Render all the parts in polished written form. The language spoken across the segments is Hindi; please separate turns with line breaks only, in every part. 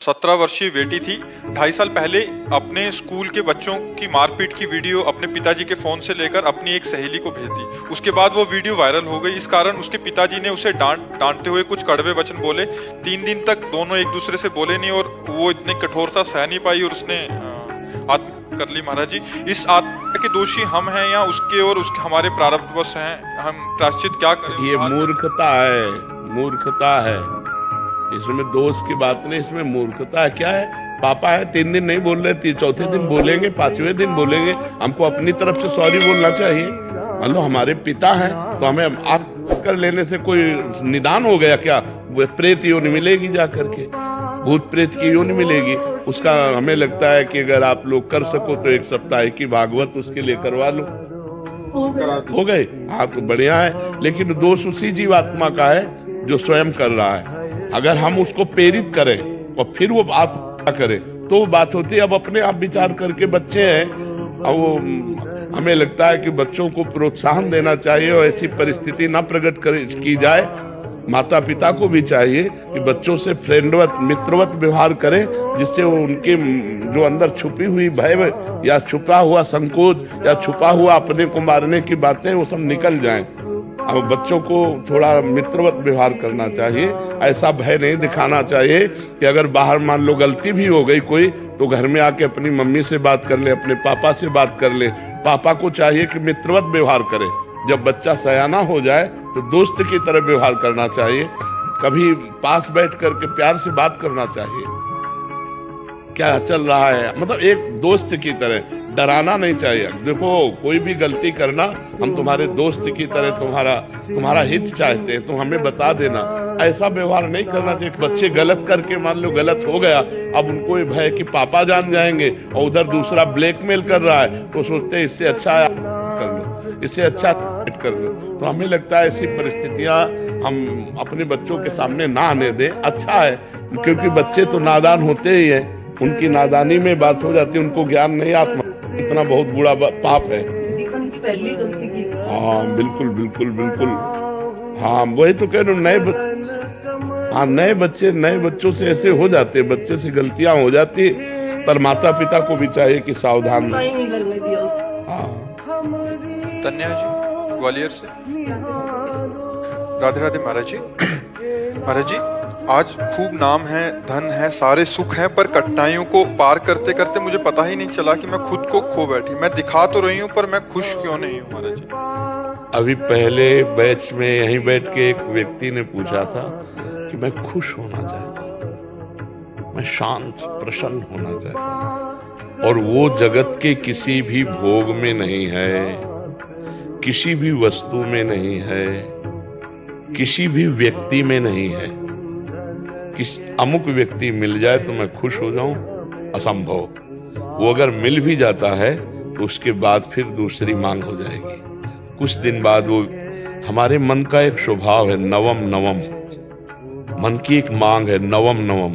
17 वर्षीय बेटी थी। 2.5 साल पहले अपने स्कूल के बच्चों की मारपीट की वीडियो अपने पिताजी के फोन से लेकर अपनी एक सहेली को भेज दी। उसके बाद वो वीडियो वायरल हो गई। इस कारण उसके पिताजी ने उसे डांटते हुए कुछ कड़वे वचन बोले। 3 दिन तक दोनों एक दूसरे से बोले नहीं और वो इतनी कठोरता सह नहीं पाई और उसने आत्महत्या कर ली। महाराज जी, इस आत्महत्या के दोषी हम हैं या उसके और उसके हमारे प्रारब्धवश हैं? हम प्रायश्चित क्या करें?
ये मूर्खता है, मूर्खता है। इसमें दोष की बात नहीं, इसमें मूर्खता है। क्या है, पापा है 3 दिन नहीं बोल रहे, चौथे दिन बोलेंगे, 5वें दिन बोलेंगे। हमको अपनी तरफ से सॉरी बोलना चाहिए। मान लो हमारे पिता हैं तो हमें आप कर लेने से कोई निदान हो गया क्या? वो प्रेत योनि मिलेगी जा करके, भूत प्रेत की योनि मिलेगी। उसका हमें लगता है कि अगर आप लोग कर सको तो 1 सप्ताह की भागवत उसके लिए करवा लो, हो गए आप, तो बढ़िया है। लेकिन दोष उसी जीवात्मा का है जो स्वयं कर रहा है। अगर हम उसको प्रेरित करें और फिर वो बात करे तो वो बात होती है। अब अपने आप विचार करके बच्चे हैं, अब वो हमें लगता है कि बच्चों को प्रोत्साहन देना चाहिए और ऐसी परिस्थिति ना प्रकट की जाए। माता पिता को भी चाहिए कि बच्चों से फ्रेंडवत, मित्रवत व्यवहार करें, जिससे वो उनके जो अंदर छुपी हुई भय या छुपा हुआ संकोच या छुपा हुआ अपने को मारने की बातें वो सब निकल जाएं। अब बच्चों को थोड़ा मित्रवत व्यवहार करना चाहिए। ऐसा भय नहीं दिखाना चाहिए कि अगर बाहर मान लो गलती भी हो गई कोई, तो घर में आके अपनी मम्मी से बात कर ले, अपने पापा से बात कर ले। पापा को चाहिए कि मित्रवत व्यवहार करे। जब बच्चा सयाना हो जाए तो दोस्त की तरह व्यवहार करना चाहिए। कभी पास बैठ करके प्यार से बात करना चाहिए, क्या चल रहा है, मतलब एक दोस्त की तरह। डराना नहीं चाहिए। देखो, कोई भी गलती करना, हम तुम्हारे दोस्त की तरह तुम्हारा हित चाहते हैं, तुम हमें बता देना। ऐसा व्यवहार नहीं करना चाहिए। बच्चे गलत करके मान लो गलत हो गया, अब उनको ये भय कि पापा जान जाएंगे और उधर दूसरा ब्लैकमेल कर रहा है, तो सोचते हैं इससे अच्छा कर लो, इससे अच्छा कर लो। तो हमें लगता है ऐसी परिस्थितियां हम अपने बच्चों के सामने ना आने दें। अच्छा है, क्योंकि बच्चे तो नादान होते ही हैं। उनकी नादानी में बात हो जाती है, उनको ज्ञान नहीं, आत्मा इतना बहुत बुरा पाप है।
जीवन की पहली गलती की।
हाँ बिल्कुल बिल्कुल बिल्कुल। हाँ वही तो कह रहे हो, नए बच्चों से ऐसे हो जाते, बच्चे से गलतियां हो जाती, पर माता पिता को भी चाहिए कि सावधान
नहीं लगने दिया।
हाँ।
तन्या जी ग्वालियर से। राधे राधे महाराज जी। महाराज जी, आज खूब नाम है, धन है, सारे सुख हैं, पर कठिनाइयों को पार करते करते मुझे पता ही नहीं चला कि मैं खुद को खो बैठी। मैं दिखा तो रही हूँ पर मैं खुश क्यों नहीं हूँ महाराज जी?
अभी पहले बैच में यहीं बैठ के एक व्यक्ति ने पूछा था कि मैं खुश होना चाहता हूँ, मैं शांत प्रसन्न होना चाहता हूँ, और वो जगत के किसी भी भोग में नहीं है, किसी भी वस्तु में नहीं है, किसी भी व्यक्ति में नहीं है। किस अमुक व्यक्ति मिल जाए तो मैं खुश हो जाऊं, असंभव। वो अगर मिल भी जाता है तो उसके बाद फिर दूसरी मांग हो जाएगी। कुछ दिन बाद वो, हमारे मन का एक स्वभाव है नवम नवम, मन की एक मांग है नवम नवम।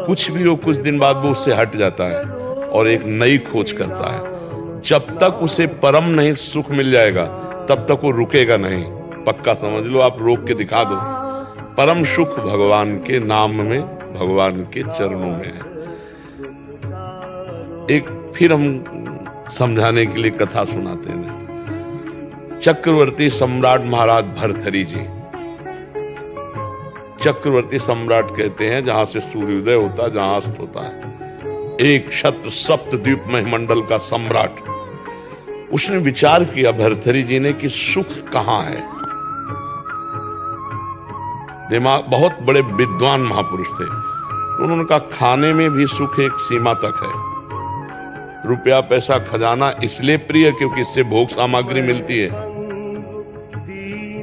कुछ भी हो, कुछ दिन बाद वो उससे हट जाता है और एक नई खोज करता है। जब तक उसे परम नहीं सुख मिल जाएगा तब तक वो रुकेगा नहीं। पक्का समझ लो, आप रोक के दिखा दो। परम सुख भगवान के नाम में, भगवान के चरणों में है। एक फिर हम समझाने के लिए कथा सुनाते हैं। चक्रवर्ती सम्राट महाराज भर्तहरि जी, चक्रवर्ती सम्राट कहते हैं जहां से सूर्योदय होता है, जहां अस्त होता है। एक क्षत्र सप्त द्वीप मंडल का सम्राट। उसने विचार किया भर्तहरि जी ने कि सुख कहां है। दिमाग, बहुत बड़े विद्वान महापुरुष थे। उन्होंने कहा खाने में भी सुख एक सीमा तक है। रुपया पैसा खजाना इसलिए प्रिय क्योंकि इससे भोग सामग्री मिलती है।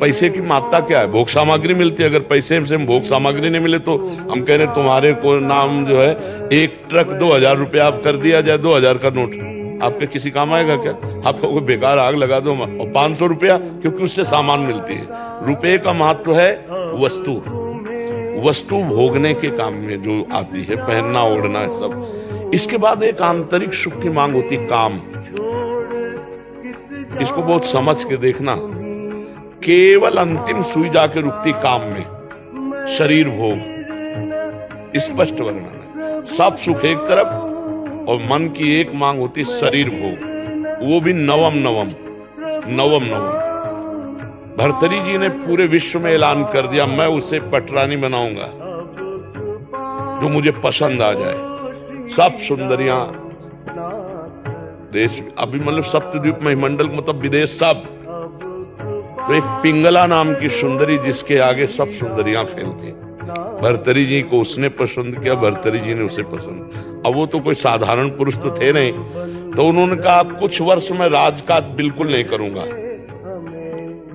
पैसे की मात्रा क्या है? भोग सामग्री मिलती है। अगर पैसे से भोग सामग्री नहीं मिले तो हम कह रहे तुम्हारे को नाम जो है 1 ट्रक 2000 रुपया आप कर दिया जाए, 2000 का नोट आपके किसी काम आएगा क्या? आपको कोई बेकार आग लगा दो। और 500 रुपया, क्योंकि उससे सामान मिलती है। रुपये का महत्व है वस्तु भोगने के काम में जो आती है, पहनना ओढ़ना है सब। इसके बाद एक आंतरिक सुख की मांग होती, काम। इसको बहुत समझ के देखना। केवल अंतिम सुई जाके रुकती काम में, शरीर भोग। स्पष्ट वर्णन है। सब सुख एक तरफ और मन की एक मांग होती शरीर भोग, वो भी नवम। भर्तरी जी ने पूरे विश्व में ऐलान कर दिया, मैं उसे पटरानी बनाऊंगा जो मुझे पसंद आ जाए। सब सुंदरियां देश, अभी मतलब सप्तद्वीप महिमंडल मतलब विदेश सब, तो एक पिंगला नाम की सुंदरी जिसके आगे सब सुंदरियां फेल थी। भर्तरी जी को उसने पसंद किया, भर्तरी जी ने उसे पसंद। अब वो तो कोई साधारण पुरुष तो थे नहीं, तो उन्होंने कहा कुछ वर्ष में राजकाज बिल्कुल नहीं करूंगा।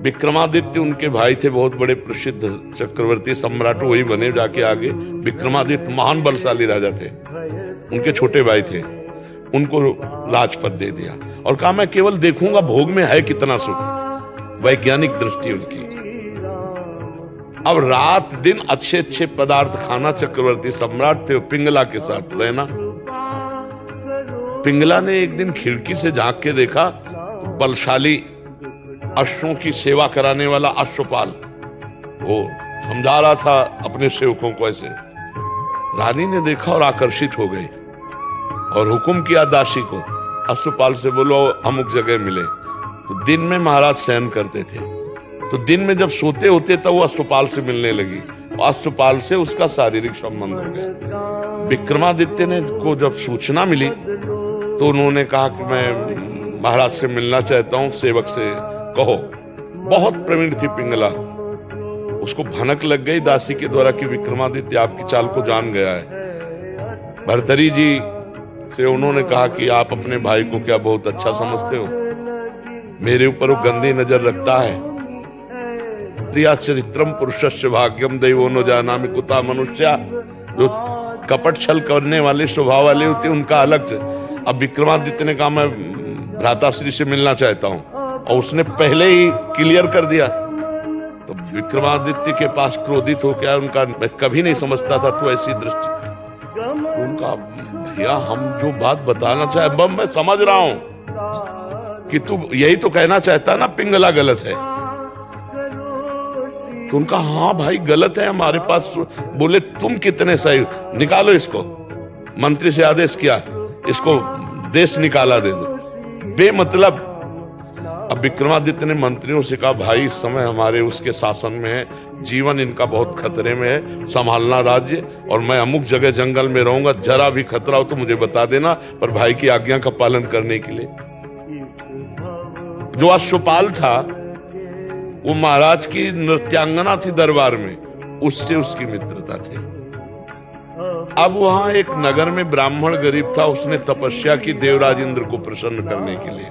विक्रमादित्य उनके भाई थे, बहुत बड़े प्रसिद्ध चक्रवर्ती सम्राट, वही बने जाके आगे। विक्रमादित्य महान बलशाली राजा थे, उनके छोटे भाई थे, उनको राजपद दे दिया और कहा मैं केवल देखूंगा भोग में है कितना सुख। वैज्ञानिक दृष्टि उनकी। अब रात दिन अच्छे अच्छे पदार्थ खाना, चक्रवर्ती सम्राट थे, पिंगला के साथ रहना। पिंगला ने एक दिन खिड़की से झांक के देखा तो बलशाली अश्वों की सेवा कराने वाला अश्वपाल वो समझा रहा था अपने सेवकों को ऐसे। रानी ने देखा और आकर्षित हो गई और हुक्म किया दासी को, अश्वपाल से बोलो अमुक जगह मिले। तो दिन में महाराज शयन करते थे, तो दिन में जब सोते होते तब वो अश्वपाल से मिलने लगी और अश्वपाल से उसका शारीरिक संबंध हो गया। विक्रमादित्य ने को जब सूचना मिली तो उन्होंने कहा कि मैं महाराज से मिलना चाहता हूं, सेवक से कहो। बहुत प्रवीण थी पिंगला, उसको भनक लग गई दासी के द्वारा कि विक्रमादित्य आपकी चाल को जान गया है। भर्तरी जी से उन्होंने कहा कि आप अपने भाई को क्या बहुत अच्छा समझते हो, मेरे ऊपर वो गंदी नजर रखता है। प्रिया चरित्रम पुरुषस्य भाग्यम दैवो न जानामि कुता मनुष्या, जो कपट छल करने वाले स्वभाव वाले होते उनका अलग। अब विक्रमादित्य ने कहा मैं भ्राताश्री से मिलना चाहता हूं और उसने पहले ही क्लियर कर दिया। तो विक्रमादित्य के पास क्रोधित हो गया, उनका मैं कभी नहीं समझता था तो ऐसी दृष्टि। तो उनका भैया हम जो बात बताना चाहे मैं समझ रहा हूं कि तू यही तो कहना चाहता ना पिंगला गलत है। तो उनका हाँ भाई गलत है हमारे पास। बोले तुम कितने सही, निकालो इसको। मंत्री से आदेश किया इसको देश निकाला दे दो बेमतलब। अब विक्रमादित्य ने मंत्रियों से कहा भाई इस समय हमारे उसके शासन में है, जीवन इनका बहुत खतरे में है, संभालना राज्य, और मैं अमुक जगह जंगल में रहूंगा, जरा भी खतरा हो तो मुझे बता देना, पर भाई की आज्ञा का पालन करने के लिए। जो अश्वपाल था वो महाराज की नृत्यांगना थी दरबार में, उससे उसकी मित्रता थी। अब वहां एक नगर में ब्राह्मण गरीब था, उसने तपस्या की देवराज इंद्र को प्रसन्न करने के लिए।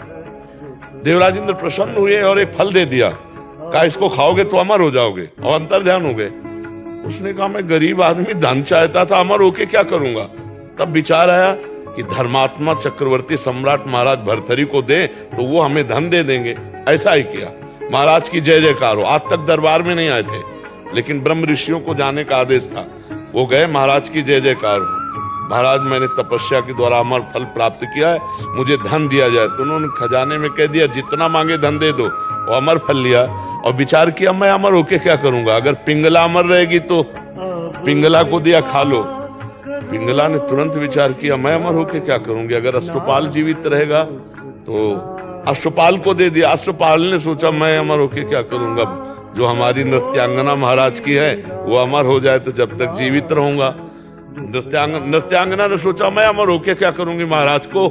देवराज इंद्र प्रसन्न हुए और एक फल दे दिया, कहा इसको खाओगे तो अमर हो जाओगे, और अंतर ध्यान हो गए। उसने कहा मैं गरीब आदमी धन चाहता था, अमर होके क्या करूंगा। तब विचार आया कि धर्मात्मा चक्रवर्ती सम्राट महाराज भर्तरी को दे तो वो हमें धन दे देंगे। ऐसा ही किया, महाराज की जय जयकार हो। आज तक दरबार में नहीं आए थे, लेकिन ब्रह्म ऋषियों को जाने का आदेश था, वो गए, महाराज की जय जयकार हो, महाराज मैंने तपस्या के द्वारा अमर फल प्राप्त किया है, मुझे धन दिया जाए। तो उन्होंने खजाने में कह दिया जितना मांगे धन दे दो, और अमर फल लिया। और विचार किया मैं अमर होके क्या करूंगा, अगर पिंगला अमर रहेगी तो पिंगला को दिया खा लो। पिंगला ने तुरंत विचार किया मैं अमर होके क्या करूंगी, अगर अश्वपाल जीवित रहेगा तो अश्वपाल को दे दिया। अश्वपाल ने सोचा मैं अमर होके क्या करूंगा, जो हमारी नृत्यांगना महाराज की है वो अमर हो जाए तो जब तक जीवित रहूंगा। नृत्यांगना ने सोचा मैं अमर होके क्या करूंगी महाराज को।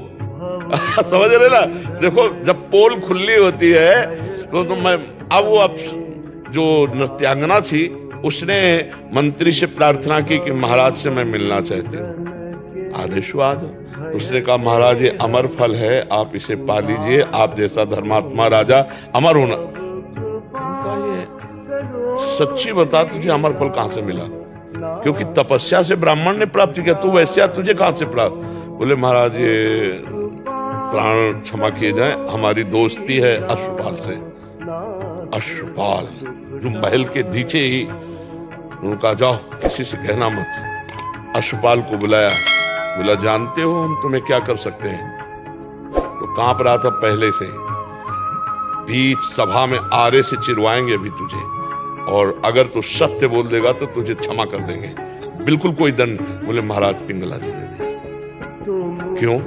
समझ रहे ना, देखो जब पोल खुली होती है तो मैं अब जो नृत्यांगना थी उसने मंत्री से प्रार्थना की कि महाराज से मैं मिलना चाहती हूँ, आदेश हुआ। तो उसने कहा महाराज ये अमर फल है, आप इसे पा लीजिए, आप जैसा धर्मात्मा राजा अमर होना। सच्ची बता तुझे अमर फल कहां से मिला, क्योंकि तपस्या से ब्राह्मण ने प्राप्त किया, तू वैसे तुझे कहां से प्राप्त। बोले महाराज ये प्राण क्षमा किए जाए, हमारी दोस्ती है अश्वपाल से। अश्वपाल जो महल के नीचे ही, उनका जाओ किसी से कहना मत। अश्वपाल को बुलाया, बोला जानते हो हम तुम्हें क्या कर सकते हैं। तो कांप रहा था पहले से, बीच सभा में आरे से चिरवाएंगे अभी तुझे, और अगर तू सत्य बोल देगा तो तुझे क्षमा कर देंगे। बिल्कुल कोई दंड। बोले महाराज पिंगला जी ने दिया। क्यों?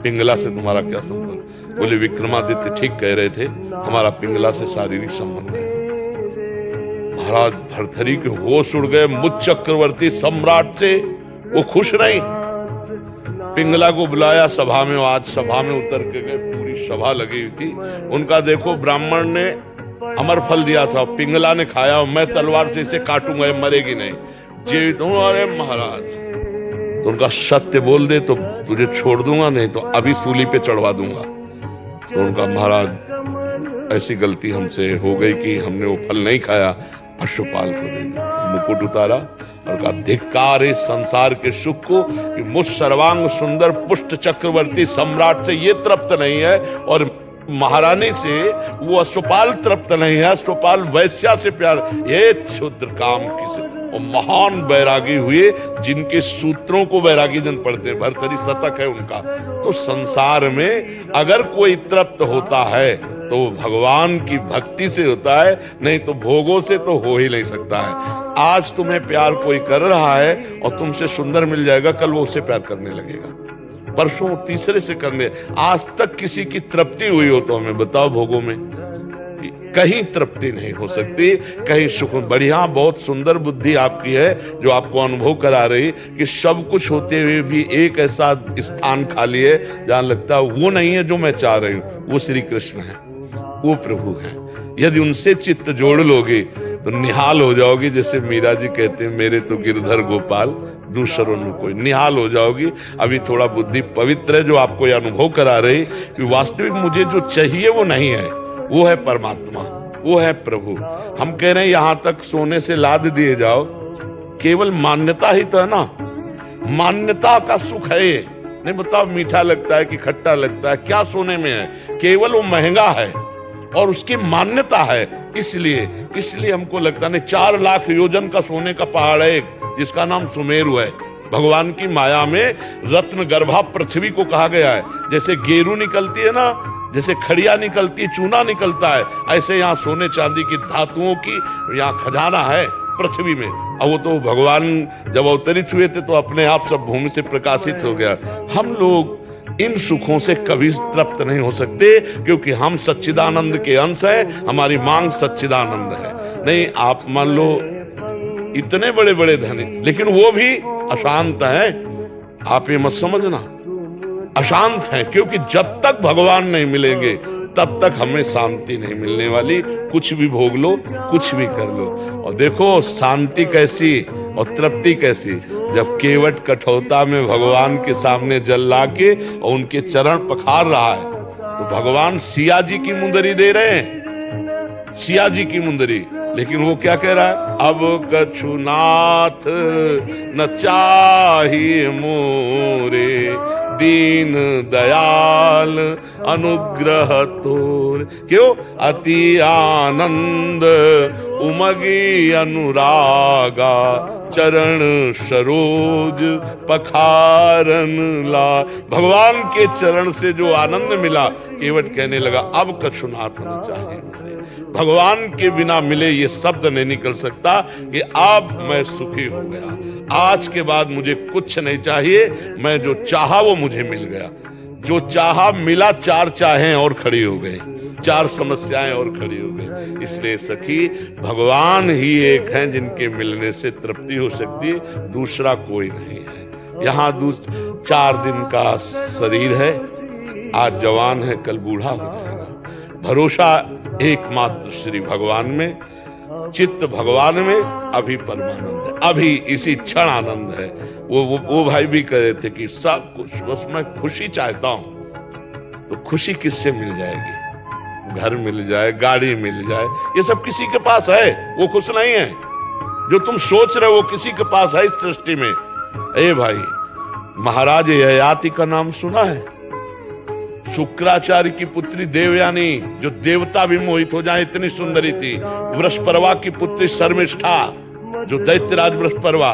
पिंगला से तुम्हारा क्या संबंध? बोले विक्रमादित्य ठीक कह रहे थे, हमारा पिंगला से शारीरिक संबंध है। महाराज भरथरी के होश उड़ गए। मुझ चक्रवर्ती सम्राट से वो खुश नहीं। पिंगला को बुलाया सभा में, आज सभा में उतर के गए, पूरी सभा लगी हुई थी। उनका देखो ब्राह्मण ने अमर फल दिया था, पिंगला ने खाया, मैं तलवार से इसे काटूंगा, ये मरेगी नहीं। जी अरे महाराज, तो उनका सत्य बोल दे तो तुझे छोड़ दूंगा, नहीं तो अभी सूली पे चढ़वा दूंगा। तो उनका महाराज ऐसी गलती हमसे हो गई कि हमने वो फल नहीं खाया, अश्वपाल को दे दिया। मुकुट उतारा और कहा धिक्कार इस संसार के सुख को कि मुझ सर्वांग सुंदर पुष्ट चक्रवर्ती सम्राट से ये तृप्त नहीं है, और महारानी से वो अश्वपाल तृप्त नहीं है। अश्वपाल वैश्या से प्यार, ये क्षुद्र काम किसे। और महान बैरागी हुए जिनके सूत्रों को बैरागी जन पढ़ते हैं, भरथरी शतक है उनका। तो संसार में अगर कोई तृप्त होता है तो भगवान की भक्ति से होता है, नहीं तो भोगों से तो हो ही नहीं सकता है। आज तुम्हें प्यार कोई कर रहा है और तुमसे सुंदर मिल जाएगा, कल वो उससे प्यार करने लगेगा, परसों तीसरे से करने। आज तक किसी की तृप्ति हुई हो तो हमें बताओ भोगों में? कहीं तृप्ति नहीं हो सकती, कहीं सुख। बढ़िया, बहुत सुंदर बुद्धि आपकी है जो आपको अनुभव करा रही कि सब कुछ होते हुए भी एक ऐसा स्थान खाली है जहां लगता है वो नहीं है जो मैं चाह रही हूं। वो श्री कृष्ण है, वो प्रभु है। यदि उनसे चित्त जोड़ लोगे तो निहाल हो जाओगी। जैसे मीरा जी कहते हैं, मेरे तो गिरधर गोपाल दूसरों में कोई। निहाल हो जाओगी। अभी थोड़ा बुद्धि पवित्र है जो आपको यह अनुभव करा रही कि वास्तविक मुझे जो चाहिए वो नहीं है, वो है परमात्मा, वो है प्रभु। हम कह रहे हैं यहां तक सोने से लाद दिए जाओ, केवल मान्यता ही तो है ना। मान्यता का सुख है ये। नहीं बताओ मीठा लगता है कि खट्टा लगता है, क्या सोने में है? केवल वो महंगा है और उसकी मान्यता है। इसलिए हमको लगता नहीं। 4 लाख योजन का सोने का पहाड़ है एक, जिसका नाम सुमेरु है। भगवान की माया में रत्न गर्भा पृथ्वी को कहा गया है। जैसे गेरू निकलती है ना, जैसे खड़िया निकलती, चूना निकलता है, ऐसे यहाँ सोने चांदी की धातुओं की यहाँ खजाना है पृथ्वी में। अब वो तो भगवान जब अवतरित हुए थे तो अपने आप सब भूमि से प्रकाशित हो गया। हम लोग इन सुखों से कभी तृप्त नहीं हो सकते, क्योंकि हम सच्चिदानंद के अंश हैं। हमारी मांग सच्चिदानंद है। नहीं, आप मान लो इतने बड़े बड़े धनी, लेकिन वो भी अशांत है। आप ये मत समझना, अशांत है, क्योंकि जब तक भगवान नहीं मिलेंगे तब तक हमें शांति नहीं मिलने वाली। कुछ भी भोग लो, कुछ भी कर लो। और देखो शांति कैसी और तृप्ति कैसी, जब केवट कठौता में भगवान के सामने जल ला के और उनके चरण पखार रहा है, तो भगवान सिया जी की मुंदरी दे रहे हैं, सिया जी की मुंदरी। लेकिन वो क्या कह रहा है? अब कछु नाथ न चाहिए मोरे, दीन दयाल अनुग्रह तोर। क्यों? अति आनंद उमगी अनुरागा, चरण सरोज पखारन ला। भगवान के चरण से जो आनंद मिला, केवट कहने लगा अब कछु नाथ न चाहिए मोरे। भगवान के बिना मिले ये शब्द नहीं निकल सकता कि अब मैं सुखी हो गया, आज के बाद मुझे कुछ नहीं चाहिए, मैं जो चाहा वो मुझे मिल गया। जो चाहा मिला, 4 चाहें और खड़ी हो गई, 4 समस्याएं और खड़ी हो गई। इसलिए सखी, भगवान ही एक हैं जिनके मिलने से तृप्ति हो सकती है, दूसरा कोई नहीं है। यहाँ 4 दिन का शरीर है, आज जवान है कल बूढ़ा हो जाएगा। भरोसा एकमात्र श्री भगवान में, चित्त भगवान में, अभी परमानंद है, अभी इसी क्षण आनंद है। वो भाई भी कह रहे थे कि सब कुछ बस मैं खुशी चाहता हूं। तो खुशी किससे मिल जाएगी? घर मिल जाए, गाड़ी मिल जाए, ये सब किसी के पास है, वो खुश नहीं है। जो तुम सोच रहे हो वो किसी के पास है इस सृष्टि में। ए भाई, महाराज ययाति का नाम सुना है? शुक्राचार्य की पुत्री देवयानी, जो देवता भी मोहित हो जाए इतनी सुंदरी थी। वृषपर्वा की पुत्री शर्मिष्ठा, जो दैत्यराज वृषपर्वा,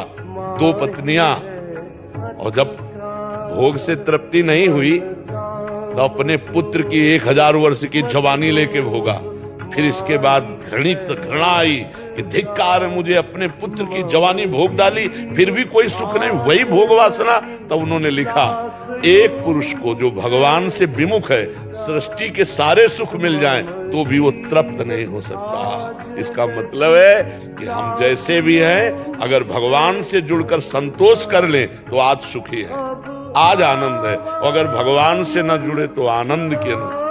2 पत्नियां। और जब भोग से तृप्ति नहीं हुई तो अपने पुत्र की 1000 वर्ष की जवानी लेके भोगा, फिर इसके बाद घृणा आई कि धिक्कार है, मुझे अपने पुत्र की जवानी भोग डाली फिर भी कोई सुख नहीं, वही भोग वासना। तब उन्होंने लिखा, एक पुरुष को जो भगवान से विमुख है, सृष्टि के सारे सुख मिल जाएं तो भी वो तृप्त नहीं हो सकता। इसका मतलब है कि हम जैसे भी हैं, अगर भगवान से जुड़कर संतोष कर लें तो आज सुखी है, आज आनंद है, और अगर भगवान से न जुड़े तो आनंद की अनुभूति